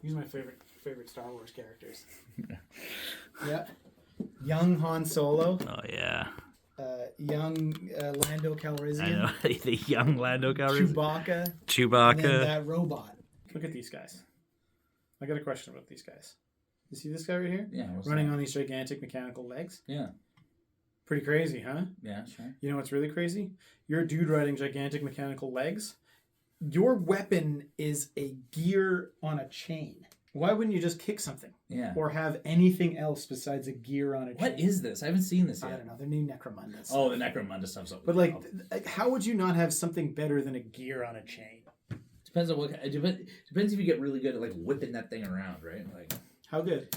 These are my favorite Star Wars characters. Yeah. Young Han Solo. Oh, yeah. Young Lando Calrissian. I know. The young Lando Calrissian. Chewbacca. And then that robot. Look at these guys. I got a question about these guys. You see this guy right here? Yeah. Running on these gigantic mechanical legs? Yeah. Pretty crazy, huh? Yeah, sure. You know what's really crazy? You're a dude riding gigantic mechanical legs. Your weapon is a gear on a chain. Why wouldn't you just kick something? Yeah. Or have anything else besides a gear on a chain? What is this? I haven't seen this yet. I don't know. They're new Necromunda stuff. Oh, the Necromunda stuff's up. But like, how would you not have something better than a gear on a chain? Depends on what. Depends if you get really good at like whipping that thing around, right? Like how good?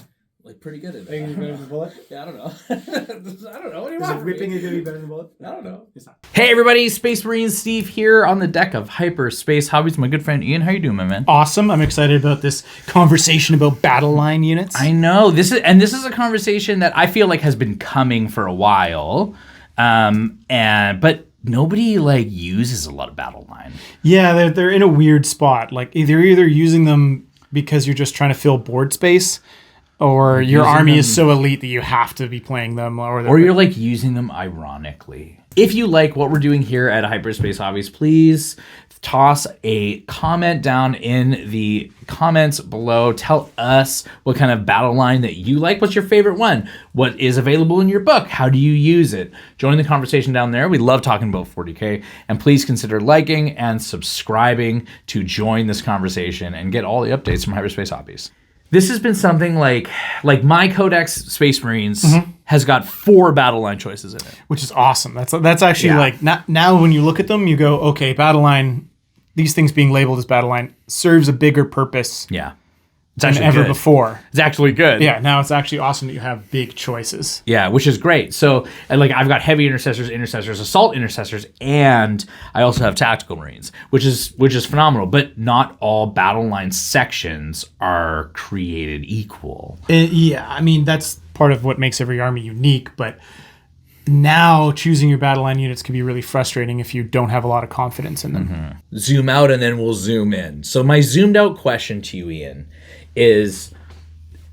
Like pretty good at it. Are you better than the bullet? Yeah, I don't know. I don't know. What do you want? Is whipping it going to be better than the bullet? I don't know. It's not. Hey everybody, Space Marine Steve here on the deck of Hyperspace Hobbies. My good friend Ian, how you doing, my man? Awesome. I'm excited about this conversation about Battleline units. I know this is a conversation that I feel like has been coming for a while, but nobody like uses a lot of Battleline. Yeah, they're in a weird spot. Like they're either using them because you're just trying to fill board space, or your army is so elite that you have to be playing them, or you're like using them ironically. If you like what we're doing here at Hyperspace Hobbies, please toss a comment down in the comments below. Tell us what kind of battle line that you like. What's your favorite one? What is available in your book? How do you use it? Join the conversation down there. We love talking about 40k. And please consider liking and subscribing to join this conversation and get all the updates from Hyperspace Hobbies. This has been something like my Codex Space Marines has got 4 battle line choices in it, which is awesome. That's actually like now when you look at them, you go, okay, battle line. These things being labeled as battle line serves a bigger purpose. Yeah, it's than actually ever good. Before. It's actually good. Yeah, now it's actually awesome that you have big choices. Yeah, which is great. So, and like I've got heavy intercessors, assault intercessors, and I also have tactical marines, which is phenomenal. But not all battle line sections are created equal. Yeah, I mean that's part of what makes every army unique. But now choosing your battle line units can be really frustrating if you don't have a lot of confidence in them. Zoom out and then we'll zoom in. So my zoomed out question to you, Ian, is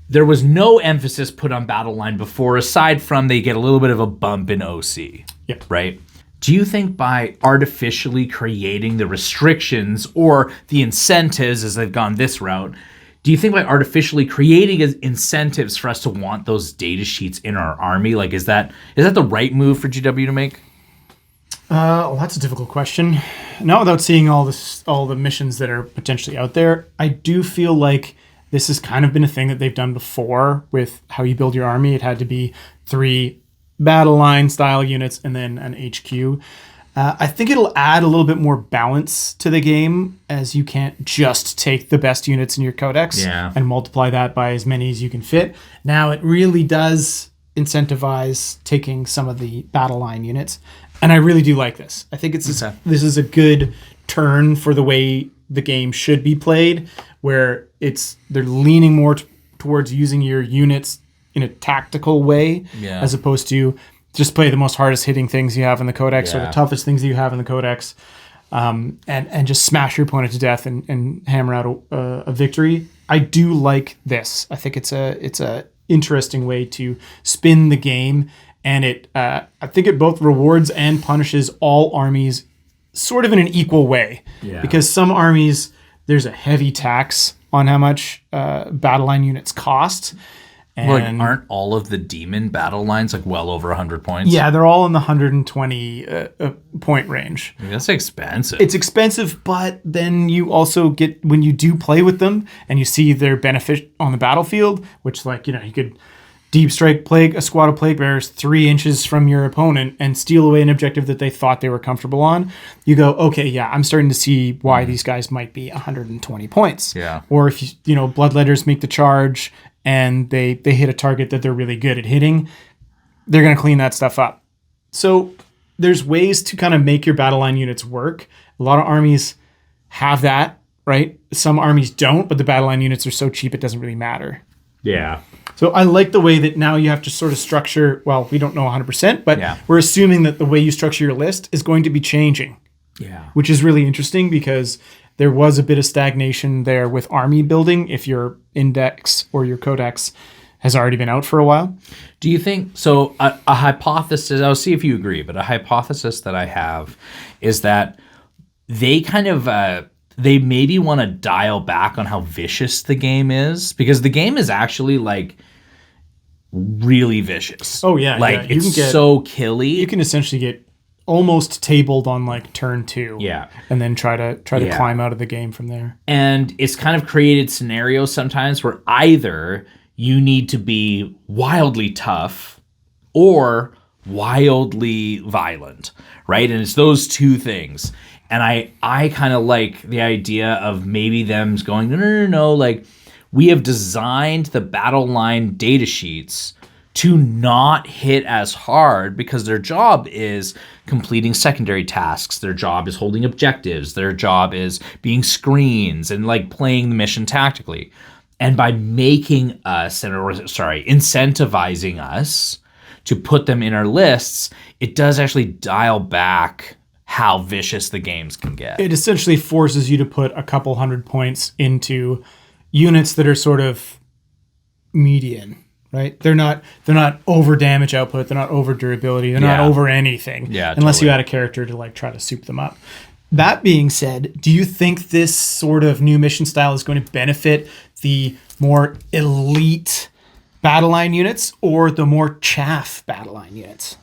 there was no emphasis put on battle line before, aside from they get a little bit of a bump in OC. Yep. Right? Do you think by artificially creating the restrictions or the incentives as they've gone this route, do you think by artificially creating incentives for us to want those data sheets in our army, like is that the right move for GW to make? Well, that's a difficult question. Not without seeing all the missions that are potentially out there. I do feel like this has kind of been a thing that they've done before with how you build your army. It had to be 3 battle line style units and then an HQ. I think it'll add a little bit more balance to the game, as you can't just take the best units in your codex and multiply that by as many as you can fit. Now it really does incentivize taking some of the battle line units, and I really do like this. I think this is a good turn for the way the game should be played, where they're leaning more towards using your units in a tactical way, as opposed to just play the most hardest hitting things you have in the codex or the toughest things that you have in the codex, and just smash your opponent to death and hammer out a victory. I do like this. I think it's a interesting way to spin the game, and I think it both rewards and punishes all armies sort of in an equal way. Yeah. Because some armies, there's a heavy tax on how much battle line units cost. And aren't all of the demon battle lines like well over 100 points? Yeah, they're all in the 120 point range. I mean, that's expensive. It's expensive, but then you also get, when you do play with them and you see their benefit on the battlefield, which you could deep strike a squad of plague bearers 3 inches from your opponent and steal away an objective that they thought they were comfortable on. You go, okay, yeah, I'm starting to see why these guys might be 120 points. Yeah. Or if bloodletters make the charge and they hit a target that they're really good at hitting, they're going to clean that stuff up. So there's ways to kind of make your battle line units work. A lot of armies have that, right? Some armies don't, but the battle line units are so cheap it doesn't really matter. Yeah. So I like the way that now you have to sort of structure, well, we don't know 100%, but we're assuming that the way you structure your list is going to be changing. Yeah. Which is really interesting because there was a bit of stagnation there with army building if your index or your codex has already been out for a while. Do you think so? A hypothesis, I'll see if you agree, but a hypothesis that I have is that they kind of they maybe want to dial back on how vicious the game is, because the game is actually like really vicious. Oh yeah, like yeah. it's so killy. You can essentially get almost tabled on like turn 2. Yeah. And then try to climb out of the game from there. And it's kind of created scenarios sometimes where either you need to be wildly tough or wildly violent, right? And it's those two things. And I kind of like the idea of maybe them going, no, like we have designed the Battleline data sheets to not hit as hard because their job is completing secondary tasks. Their job is holding objectives. Their job is being screens and like playing the mission tactically. And by making us, incentivizing us to put them in our lists, it does actually dial back how vicious the games can get. It essentially forces you to put a couple 100 points into units that are sort of median, right? They're not over damage output. They're not over durability. They're not over anything. Yeah, unless totally. you add a character to like try to soup them up. That being said, do you think this sort of new mission style is going to benefit the more elite Battleline units or the more chaff Battleline units?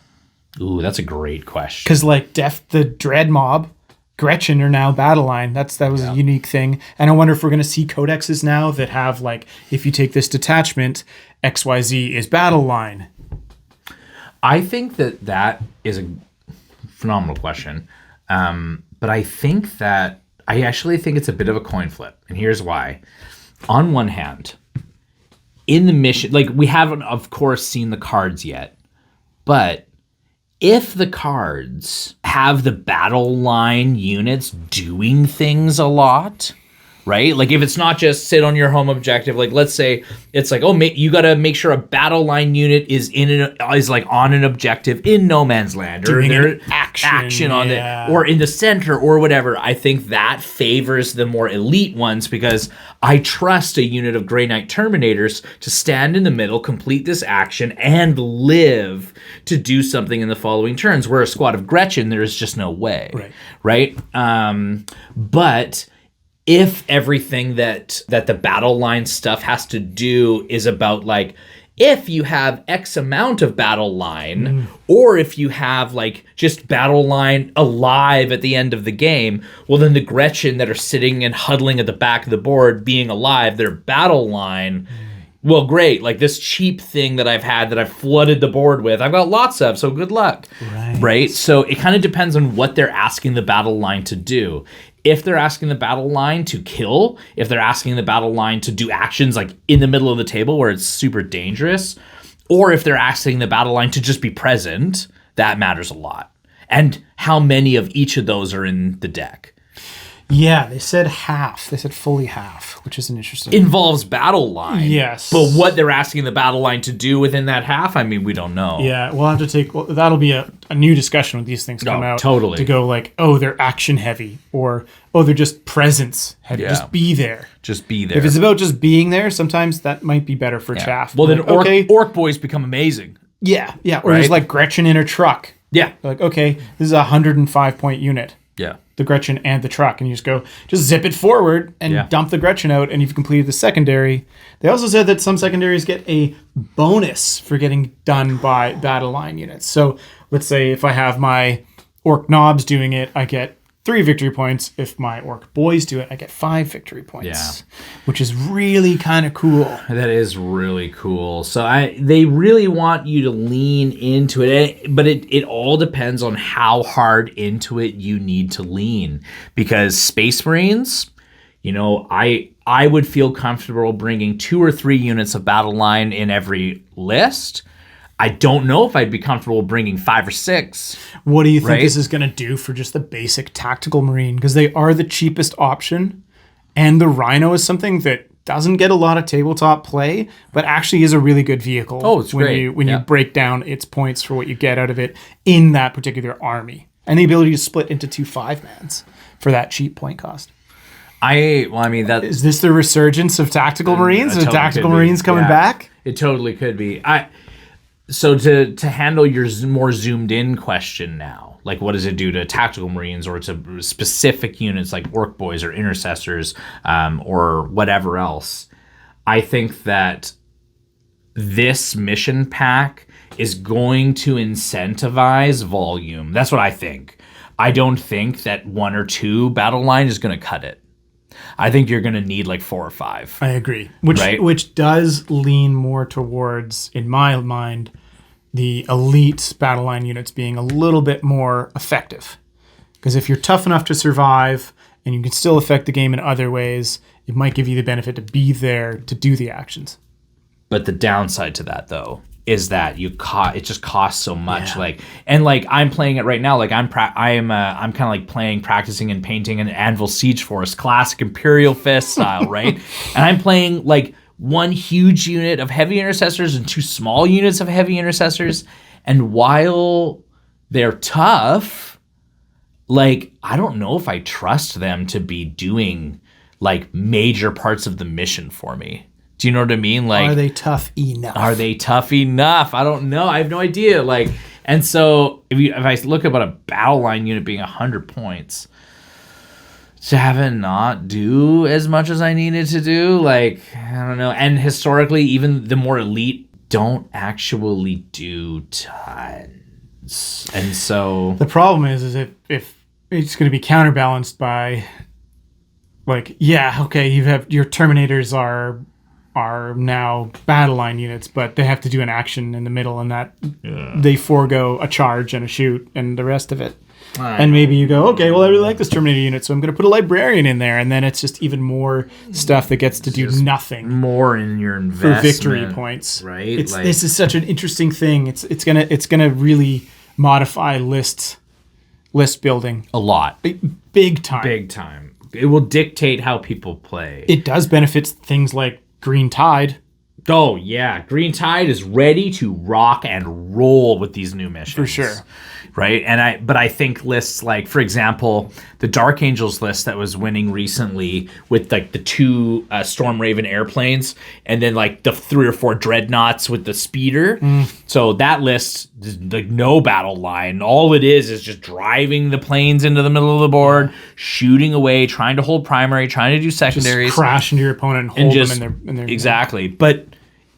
Ooh, that's a great question. Because like the Dread Mob, Gretchen are now Battleline. That was a unique thing. And I wonder if we're going to see codexes now that have like, if you take this detachment, XYZ is Battleline. I think that is a phenomenal question. But I think that I actually think it's a bit of a coin flip. And here's why. On one hand, in the mission, like we haven't, of course, seen the cards yet, but if the cards have the Battleline units doing things a lot, right? Like if it's not just sit on your home objective, like let's say it's like, you got to make sure a Battleline unit is like on an objective in no man's land, or their action on it, or in the center or whatever. I think that favors the more elite ones because I trust a unit of Grey Knight Terminators to stand in the middle, complete this action, and live to do something in the following turns. Where a squad of Gretchen, there is just no way, right? But if everything that the Battleline stuff has to do is about like, if you have X amount of Battleline, or if you have like just Battleline alive at the end of the game, well then the Gretchen that are sitting and huddling at the back of the board being alive, they're Battleline. Well, great. Like this cheap thing that I've had that I've flooded the board with, I've got lots of, so good luck. Right? So it kind of depends on what they're asking the Battleline to do. If they're asking the Battleline to kill, if they're asking the Battleline to do actions like in the middle of the table where it's super dangerous, or if they're asking the Battleline to just be present, that matters a lot. And how many of each of those are in the deck. Yeah, they said half. They said fully half, which is an interesting. Involves Battleline. Yes. But what they're asking the Battleline to do within that half, I mean, we don't know. Yeah, we'll have to take. Well, that'll be a new discussion when these things come out. Totally. To go like, oh, they're action heavy, or oh, they're just presence heavy. Yeah. Just be there. Just be there. If it's about just being there, sometimes that might be better for chaff. Well, then like, orc boys become amazing. Yeah. Or there's like Gretchen in her truck. Yeah. Like, okay, this is a 105-point unit. Yeah. The Gretchen and the truck, and you just zip it forward and dump the Gretchen out, and you've completed the secondary. They also said that some secondaries get a bonus for getting done by Battleline units. So let's say if I have my Orc Knobs doing it, I get 3 victory points. If my Orc Boys do it, I get 5 victory points. Yeah. Which is really kind of cool. That is really cool. So they really want you to lean into it, but it all depends on how hard into it you need to lean. Because Space Marines, I would feel comfortable bringing 2 or 3 units of Battleline in every list. I don't know if I'd be comfortable bringing 5 or 6. What do you think this is going to do for just the basic tactical Marine? Because they are the cheapest option, and the Rhino is something that doesn't get a lot of tabletop play, but actually is a really good vehicle. Oh, it's great. When you break down its points for what you get out of it in that particular army. And the ability to split into 2 5-mans for that cheap point cost. I mean, that Is this the resurgence of tactical marines? Are totally tactical could be. marines coming Yeah. back? It totally could be. So to handle your more zoomed in question now, like what does it do to tactical marines or to specific units like orc boys or intercessors or whatever else? I think that this mission pack is going to incentivize volume. That's what I think. I don't think that 1 or 2 battle line is going to cut it. I think you're going to need like 4 or 5. I agree. Which does lean more towards, in my mind, the elite battle line units being a little bit more effective. Because if you're tough enough to survive and you can still affect the game in other ways, it might give you the benefit to be there to do the actions. But the downside to that, though, is that it just costs so much. Yeah. I'm playing it right now. Like I'm kind of like practicing and painting an Anvil Siege Force, classic Imperial Fist style, right? And I'm playing like 1 huge unit of heavy intercessors and 2 small units of heavy intercessors. And while they're tough, like I don't know if I trust them to be doing like major parts of the mission for me. Do you know what I mean? Like, Are they tough enough? Are they tough enough? I don't know. I have no idea. Like, and so if I look about a battle line unit being 100 points, to have it not do as much as I needed to do, like, I don't know. And historically, even the more elite don't actually do tons. And so the problem is if it's going to be counterbalanced by, like, yeah, okay, your Terminators are now battle line units, but they have to do an action in the middle, and that they forego a charge and a shoot and the rest of it. And maybe you go, okay, well, I really like this Terminator unit, so I'm going to put a Librarian in there, and then it's just even more stuff that gets to do nothing more in your investment for victory points. right? This is such an interesting thing. It's gonna really modify list building a lot, big time. big time. It will dictate how people play. It does benefit things like Green Tide. Oh yeah, Green Tide is ready to rock and roll with these new missions. For sure. Right? But I think lists like, for example, the Dark Angels list that was winning recently with like the 2 Storm Raven airplanes and then like the 3 or 4 dreadnoughts with the speeder. So that list, like no battle line. All it is just driving the planes into the middle of the board, shooting away, trying to hold primary, trying to do secondaries. Just crash into your opponent and hold them in their exactly. But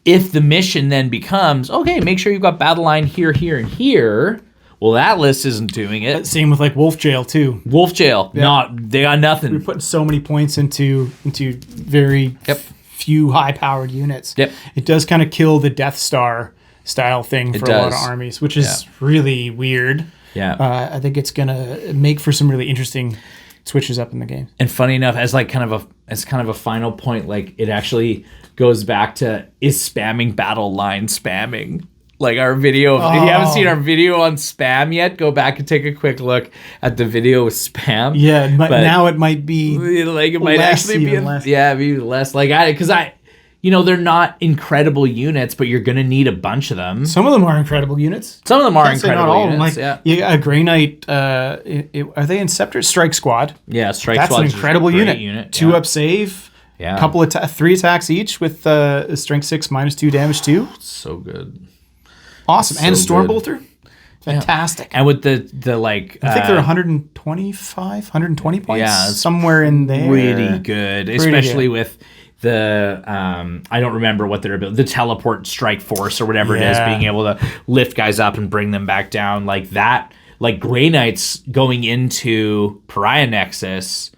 if the mission then becomes, okay, make sure you've got battle line here, here, and here. Well, that list isn't doing it. Same with like Wolf Jail too. Wolf Jail, they got nothing. We're putting so many points into very few high-powered units. Yep. It does kind of kill the Death Star style thing for a lot of armies, which is really weird. Yeah. I think it's gonna make for some really interesting switches up in the game. And funny enough, as kind of a final point, like it actually goes back to, is spamming battle line spamming? Like our video, if you haven't seen our video on spam yet, go back and take a quick look at the video with spam. Yeah, but now it might be like it might actually be less. maybe less. Like they're not incredible units, but you're gonna need a bunch of them. Some of them are incredible units. Some of them are Can't say incredible not all of them. units. Like, yeah, a Grey Knight. Are they in Scepter? Strike Squad. Yeah, Strike That's Squad's an incredible a great unit. 2 up save. Yeah, Couple of 3 attacks each with strength 6 -2 damage 2. So good. Awesome. And So Storm good. Bolter. Fantastic. And with the like, I think they're 125, 120 points. Yeah, somewhere in there. pretty good, especially with the I don't remember what they're the teleport strike force or whatever it is, being able to lift guys up and bring them back down like that. Like Grey Knights going into Pariah Nexus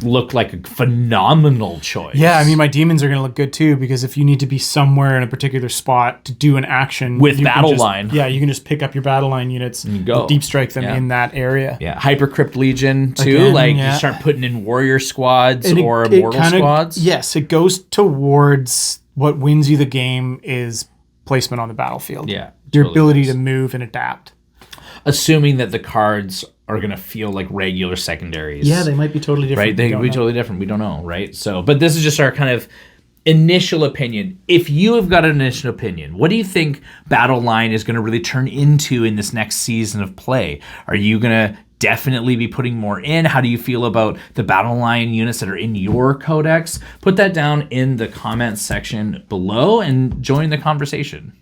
looked like a phenomenal choice. Yeah, I mean, my demons are going to look good too, because if you need to be somewhere in a particular spot to do an action with you battle can just, line, you can just pick up your battle line units and go deep strike them in that area. Yeah, Hypercrypt Legion too. Again, you start putting in warrior squads or it immortal kinda, squads. Yes, it goes towards what wins you the game is placement on the battlefield. Yeah, your totally ability to move and adapt. Assuming that the cards are going to feel like regular secondaries. Yeah, they might be totally different. Right, they could be totally different. We don't know, right? So, but this is just our kind of initial opinion. If you have got an initial opinion, what do you think Battle Line is going to really turn into in this next season of play? Are you going to definitely be putting more in? How do you feel about the Battleline units that are in your codex? Put that down in the comments section below and join the conversation.